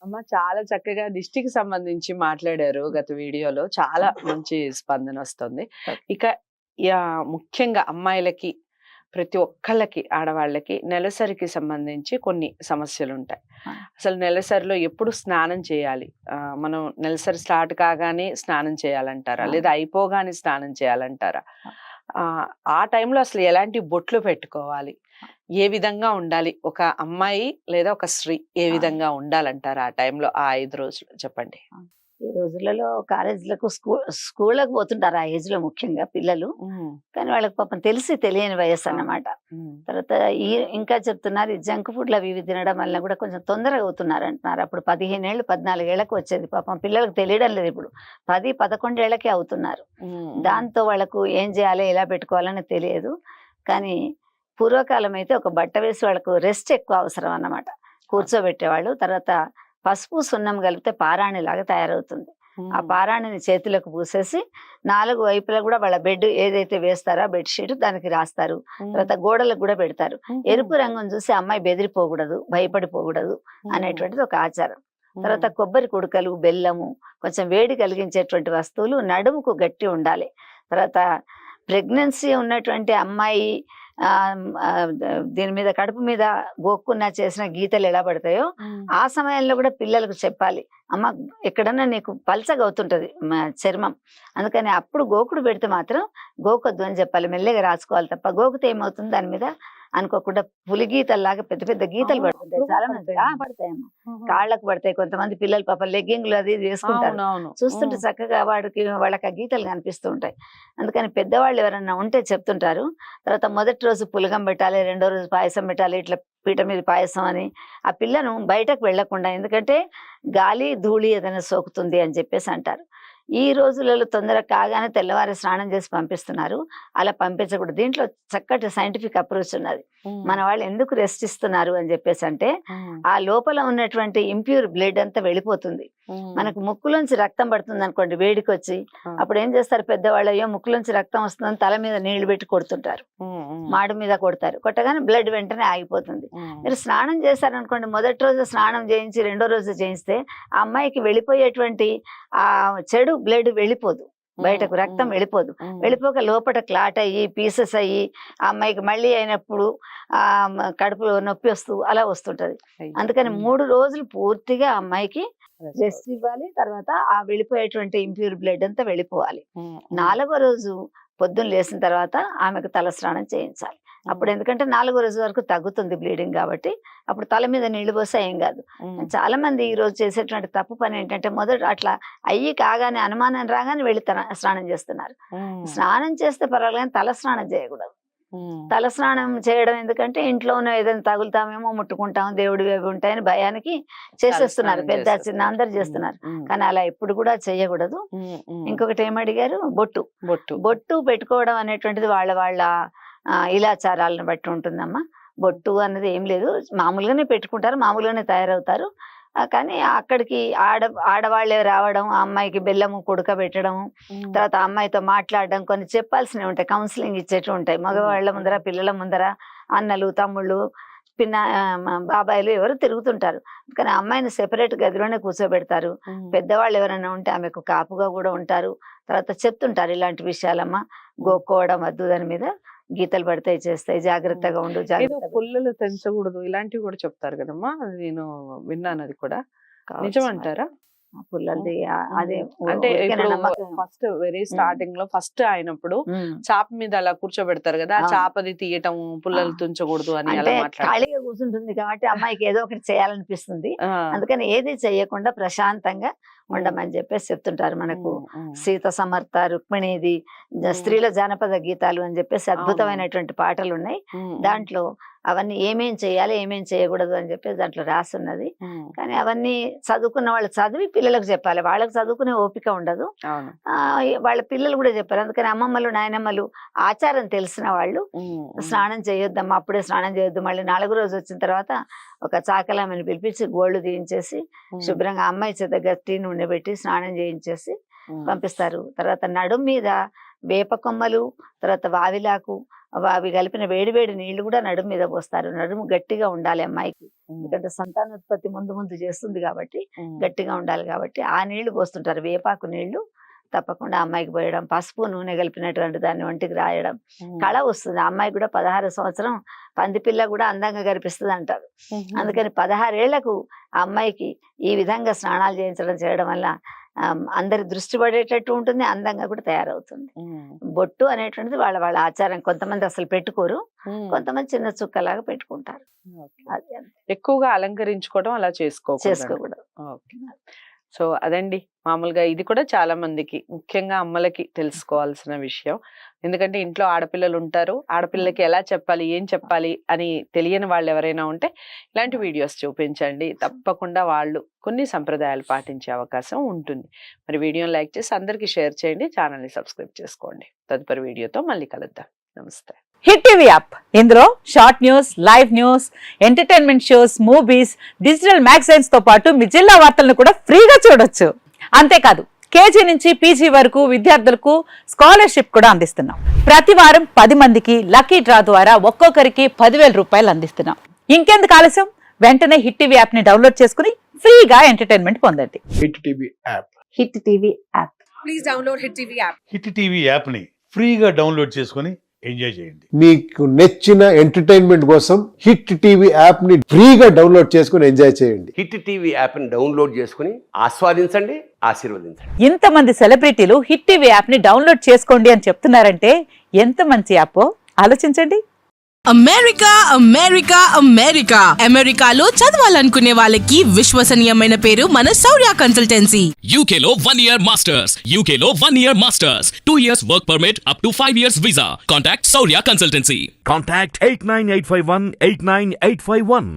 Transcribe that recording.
అమ్మ చాలా చక్కగా దిష్టికి సంబంధించి మాట్లాడారు గత వీడియోలో. చాలా మంచి స్పందనొస్తుంది. ఓకే. ఇక ముఖ్యంగా అమ్మాయిలకి, ప్రతి ఒక్కళ్ళకి, ఆడవాళ్ళకి నెలసరికి సంబంధించి కొన్ని సమస్యలుంటాయి. ఆ! అసలు నెలసరిలో ఎప్పుడు స్నానం చేయాలి? మనం నెలసరి స్టార్ట్ కాగానే స్నానం చేయాలంటారా? ఆ! లేదా అయిపోగానే స్నానం చేయాలంటారా? ఆ! ఆహ్, ఆ టైంలో అసలు ఎలాంటి బొట్లు పెట్టుకోవాలి? ఏ విధంగా ఉండాలి? ఒక అమ్మాయి లేదా ఒక స్త్రీ ఏ ఆ! విధంగా ఉండాలంటారు ఆ టైంలో ఆ 5 రోజులు చెప్పండి? ఆ! ఈ రోజులలో కాలేజీలకు స్కూళ్ళకి పోతుంటారు ఆ ఏజ్‌లో ముఖ్యంగా పిల్లలు. హ్మ్. కానీ వాళ్ళకి పాపం తెలిసి తెలియని అవును. వయస్సన్నమాట. హ్మ్. తర్వాత ఈ ఇంకా చెప్తున్నారు ఈ జంక్ ఫుడ్‌లు అవి ఇవి తినడం వల్ల కూడా కొంచెం తొందరగా అవుతున్నారంటున్నారు. అప్పుడు 15 ఏళ్ళు, 14 ఏళ్ళకి వచ్చేది. పాపం పిల్లలకి తెలియడం లేదు ఇప్పుడు. 10, 11 ఏళ్ళకే అవుతున్నారు. హ్మ్. హ్మ్. దాంతో వాళ్ళకు ఏం చేయాలి, ఎలా పెట్టుకోవాలని తెలియదు. కానీ పూర్వకాలం అయితే ఒక బట్ట వేసి వాళ్ళకు రెస్ట్ ఎక్కువ అవసరం అన్నమాట. కూర్చోబెట్టేవాళ్ళు. తర్వాత పసుపు, సున్నం కలిపితే పారాణిలాగా తయారవుతుంది. ఆ హ్మ్. పారాణిని చేతులకు పూసేసి 4 వైపులా కూడా వాళ్ళ బెడ్ ఏదైతే వేస్తారో ఆ బెడ్‌షీట్ దానికి రాస్తారు. హ్మ్. తర్వాత గోడలకు కూడా పెడతారు. హుహు. ఎరుపు రంగును చూసి అమ్మాయి బెదిరిపోకూడదు, భయపడిపోకూడదు హ్మ్. అనేటువంటిది ఒక ఆచారం. హ్మ్. తర్వాత కొబ్బరి కుడకలు, బెల్లము, కొంచెం వేడి కలిగించేటువంటి వస్తువులు నడుముకు గట్టి ఉండాలి. తర్వాత ప్రెగ్నెన్సీ ఉన్నటువంటి అమ్మాయి దీని మీద కడుపు మీద గోక్కున్న చేసిన గీతలు ఎలా పడతాయో హ్మ్. ఆ సమయంలో కూడా పిల్లలకు చెప్పాలి. అమ్మ ఎక్కడన్నా నీకు పల్చగా అవుతుంటది చర్మం. అందుకని అప్పుడు గోకుడు పెడితే మాత్రం గోకొద్దు అని చెప్పాలి. మెల్లగా రాసుకోవాలి తప్ప గోకితే ఏమవుతుంది దాని మీద అనుకోకుండా పులి గీతల్లాగా పెద్ద పెద్ద గీతలు అవును. పడుతుంటాయి అప్పుడు కూడా చాలా మంది. పడతాయా? పడతాయమ్మా. ఆహా! కాళ్ళకు పడతాయి. కొంతమంది పిల్లలు పాపం లెగ్గింగ్‌లు అది ఇది వేసుకుంటారు. అవునవును. చూస్తుంటే హ్మ్. చక్కగా వాళ్ళకి ఆ గీతలు కనిపిస్తూ ఉంటాయి. అందుకని పెద్దవాళ్ళు ఎవరన్నా ఉంటే చెప్తుంటారు. తర్వాత మొదటి రోజు పులగం పెట్టాలి, రెండో రోజు పాయసం పెట్టాలి. ఇట్లా పీట మీద పాయసం అని. ఆ పిల్లను బయటకు వెళ్ళకుండా ఎందుకంటే గాలి, ధూళి ఏదైనా సోకుతుంది అని చెప్పేసి అంటారు. ఈ రోజులలో తొందరగా కాగానే తెల్లవారి స్నానం చేసి పంపిస్తున్నారు. అలా పంపించకూడదు. దీంట్లో చక్కటి సైంటిఫిక్ అప్రోచ్ ఉన్నది. హ్మ్. మన వాళ్ళు ఎందుకు రెస్ట్ ఇస్తున్నారు అని చెప్పేసంటే, హ్మ్. ఆ లోపల ఉన్నటువంటి ఇంప్యూర్ బ్లడ్ అంతా వెళ్ళిపోతుంది. హ్మ్. మనకు ముక్కులోంచి రక్తం పడుతుందనుకోండి వేడికొచ్చి, ఆ! అప్పుడేం చేస్తారు పెద్దవాళ్ళు, అయ్యో! ముక్కులోంచి రక్తం వస్తుందని తల మీద నీళ్లు పెట్టి కొడుతుంటారు. హ్మ్. హ్మ్. మాడు మీద కొడతారు. కొట్టగానే బ్లడ్ వెంటనే ఆగిపోతుంది. హ్మ్. మీరు స్నానం చేశారనుకోండి, మొదటి రోజు స్నానం చేయించి, రెండో రోజు చేయిస్తే, ఆ అమ్మాయికి వెళ్ళిపోయేటువంటి చెడు బ్లడ్ వెళ్ళిపోదు. హ్మ్. బయటకు రక్తం హ్మ్. వెళ్ళిపోదు. హ్మ్. వెళ్ళిపోక లోపట క్లాట్ అయ్యి, పీసెస్ అయ్యి, ఆ అమ్మాయికి మళ్ళీ అయినప్పుడు కడుపులో నొప్పి అలా వస్తుంటది. అయ్యో! అందుకని హ్మ్. 3 రోజులు పూర్తిగా ఆ అమ్మాయికి రెస్ట్. రెస్ట్ ఇవ్వాలి. తర్వాత ఆ వెళ్ళిపోయేటువంటి ఇంప్యూర్ బ్లడ్ అంతా వెళ్ళిపోవాలి. హ్మ్. హ్మ్. 4వ రోజు పొద్దున్న లేసిన తర్వాత ఆమెకు తలస్నానం చేయించాలి. హ్మ్. అప్పుడు ఎందుకంటే 4వ రోజు వరకు తగ్గుతుంది బ్లీడింగ్ కాబట్టి, అప్పుడు తల మీద నీళ్లు పోస్తే ఏం గాదు. హ్మ్. చాలా మంది ఈరోజు చేసేటువంటి తప్పు పని ఏంటంటే, మొదట అట్లా అయ్యి కాగానే అనుమానం రాగానే వెళ్లి స్నానం చేస్తున్నారు. హ్మ్. స్నానం చేస్తే పర్వాలేదు గానీ తల స్నానం చేయకూడదు. హ్మ్. తల స్నానం చేయడం ఎందుకంటే, ఇంట్లో ఉన్న ఏదైనా తగులుతామేమో, ముట్టుకుంటాం, దేవుడివి అవి ఉంటాయని భయానికి చేసేస్తున్నారు. తలస్నానం పెద్ద, చిన్న చేసేస్తారు. అందరూ హ్మ్. చేస్తున్నారు. హ్మ్. కానీ అలా ఎప్పుడు కూడా చేయకూడదు. హ్మ్. హ్మ్. ఇంకొకటి ఏమడిగారు? బొట్టు. బొట్టు. బొట్టు పెట్టుకోవడం అనేటువంటిది వాళ్ళ వాళ్ళ ఇలాచారాలను బట్టి ఉంటుందమ్మా. హ్మ్. బొట్టు అన్నది ఏం లేదు. మామూలుగానే పెట్టుకుంటారు. మామూలుగానే తయారవుతారు. కానీ అక్కడికి ఆడవాళ్ళే రావడం, ఆ అమ్మాయికి బెల్లము కుడకబెట్టడం, హ్మ్. తర్వాత ఆ అమ్మాయితో మాట్లాడడం, కొన్ని చెప్పాల్సినవి ఉంటాయి. కౌన్సెలింగ్ ఇచ్చేటివి ఉంటాయి. హ్మ్. మగవాళ్ళ ముందర, హ్మ్. పిల్లల ముందర అన్నలు, తమ్ముళ్ళు, బాబాయిలు ఎవరో తిరుగుతుంటారు. కానీ ఆ అమ్మాయిని సెపరేట్ గదిలోనే కూర్చోబెడతారు. హ్మ్. పెద్దవాళ్ళు ఎవరైనా ఉంటే ఆమెకు కాపుగా కూడా ఉంటారు. తర్వాత చెప్తుంటారు ఇలాంటి విషయాలమ్మా. హ్మ్. గోక్కోవడం వద్దు దాని మీద. గీతలు పడతాయి, చేస్తాయి. హ్మ్. జాగ్రత్తగా ఉండు. ఏదో జాగ్రత్తగా పుల్లలు తెంచకూడదు ఇలాంటివి గూడా చెప్తారు గదమ్మా! నేను విన్నానది కూడా. కావచ్చు మరి. నిజమంటారా? ఆ హ్మ్. పుల్లలది అదే హ్మ్. అంటే ఊరికేనా ఇప్పుడు నమ్మకం. ఫస్ట్ వెరీ హ్మ్. స్టార్టింగ్‌లో ఫస్ట్ అయినప్పుడు హ్మ్. చాప మీద అలా కూర్చోబెడతారు గదా! ఆ అవును. చాపది తీయటం, ఆ! పుల్లలు తుంచకూడదు అని అంటే అలా మాట్లాడతారు. ఖాళీగా కూర్చుంటుంది కాబట్టి అమ్మాయికి ఏదో ఒకటి చేయాలనిపిస్తుంది. ఆ! అందుకని ఏది చెయ్యకుండా ప్రశాంతంగా హ్మ్. ఉండమని చెప్పేసి చెప్తుంటారు మనకు. హ్మ్. హ్మ్. సీత సమర్థ, రుక్మిణిది, హ్మ్. స్త్రీల జానపద గీతాలు అని చెప్పేసి అవునవును. అద్భుతమైనటువంటి పాటలున్నాయి. హ్మ్. హ్మ్. దాంట్లో అవన్నీ ఏమేం చేయాలి, ఏమేం చేయకూడదు అని చెప్పేసి దాంట్లో రాసున్నది. హ్మ్. కానీ అవన్నీ చదువుకున్న వాళ్ళు చదివి పిల్లలకు చెప్పాలి. వాళ్ళకి చదువుకునే ఓపిక ఉండదు. అవును. వాళ్ళ పిల్లలు కూడా చెప్పారు. అందుకని అమ్మమ్మలు, నాయనమ్మలు ఆచారం తెలిసిన వాళ్ళు హ్మ్. హ్మ్. స్నానం చేయొద్దమ్మా, అప్పుడే స్నానం చేయొద్దు. మళ్ళీ 4 రోజు వచ్చిన తర్వాత ఒక చాకలామని పిలిపించి గోళ్ళు తీయించేసి, హ్మ్. శుభ్రంగా అమ్మాయి చేత గట్టి నూనె పెట్టి స్నానం చేయించేసి హ్మ్. పంపిస్తారు. తర్వాత నడుం మీద వేప కొమ్మలు, తర్వాత వావిలాకు, అవి కలిపిన వేడి వేడి నీళ్లు కూడా నడుము మీద పోస్తారు. నడుము గట్టిగా ఉండాలి అమ్మాయికి, ఎందుకంటే సంతానోత్పత్తి ముందు చేస్తుంది కాబట్టి గట్టిగా ఉండాలి కాబట్టి ఆ నీళ్లు పోస్తుంటారు. వేపాకు నీళ్లు తప్పకుండా అమ్మాయికి పోయడం, పసుపు నూనె కలిపినటువంటి దాన్ని ఒంటికి రాయడం, కళ వస్తుంది. ఆ అమ్మాయి కూడా 16 సంవత్సరం పంది పిల్ల కూడా అందంగా కనిపిస్తుంది అంటారు. అందుకని 16 ఏళ్లకు ఆ అమ్మాయికి ఈ విధంగా స్నానాలు చేయడం వల్ల అందరి దృష్టి పడేటట్టు ఉంటుంది, అందంగా కూడా తయారవుతుంది. బొట్టు అనేటువంటిది వాళ్ళ వాళ్ళ ఆచారం. కొంతమంది అసలు పెట్టుకోరు, కొంతమంది చిన్న చుక్కలాగా పెట్టుకుంటారు. అది ఎక్కువగా అలంకరించుకోవడం అలా చేసుకోకూడదు. సో అదండి, మామూలుగా ఇది కూడా చాలా మందికి, ముఖ్యంగా అమ్మలకి తెలుసుకోవాల్సిన విషయం. ఎందుకంటే ఇంట్లో ఆడపిల్లలు ఉంటారు, ఆడపిల్లకి ఎలా చెప్పాలి, ఏం చెప్పాలి అని తెలియని వాళ్ళు ఎవరైనా ఉంటే ఇలాంటి వీడియోస్ చూపించండి. తప్పకుండా వాళ్ళు కొన్ని సంప్రదాయాలు పాటించే అవకాశం ఉంటుంది. మరి వీడియోని లైక్ చేసి అందరికీ షేర్ చేయండి, ఛానల్ని సబ్స్క్రైబ్ చేసుకోండి. తదుపరి వీడియోతో మళ్ళీ కలుద్దాం. నమస్తే. హిట్ టీవీ యాప్, ఇందులో short news, live news, entertainment shows, movies, digital magazines తో పాటు మీ జిల్లా వార్తలను కూడా ఫ్రీగా చూడొచ్చు. అంతేకాదు కేజీ నుంచి పీజీ వరకు విద్యార్థులకు స్కాలర్షిప్ కూడా అందిస్తున్నాం. ప్రతి వారం 10 మందికి లక్కీ డ్రా ద్వారా ఒక్కొక్కరికి 10,000 రూపాయలు అందిస్తున్నాం. ఇంకెందుకు ఆలస్యం, వెంటనే హిట్ టీవీ యాప్ ని డౌన్లోడ్ చేసుకుని ఫ్రీగా ఎంటర్టైన్మెంట్ పొందండి. Hit TV app. Hit TV app. Please download hit TV app. Hit TV యాప్ని ఫ్రీగా డౌన్లోడ్ చేసుకొని ఎంజాయ్ చేయండి. మీకు నచ్చిన ఎంటర్టైన్మెంట్ కోసం హిట్ టీవీ యాప్ ని ఫ్రీగా డౌన్లోడ్ చేసుకుని ఎంజాయ్ చేయండి. హిట్ టీవీ యాప్ని డౌన్లోడ్ చేసుకుని ఆస్వాదించండి, ఆశీర్వదించండి. ఇంతమంది సెలబ్రిటీలు హిట్ టీవీ యాప్ ని డౌన్లోడ్ చేసుకోండి అని చెప్తున్నారంటే ఎంత మంచి యాప్ ఆలోచించండి. అమెరికా అమెరికా అమెరికా అమెరికాలో చదవాలనుకునే వాళ్ళకి విశ్వసనీయమైన పేరు మన శౌర్య కన్సల్టెన్సీ. UK లో 1 year masters. UK లో 1 year masters. 2 years work permit up to 5 years visa. Contact Saurya Consultancy. Contact 89851 89851.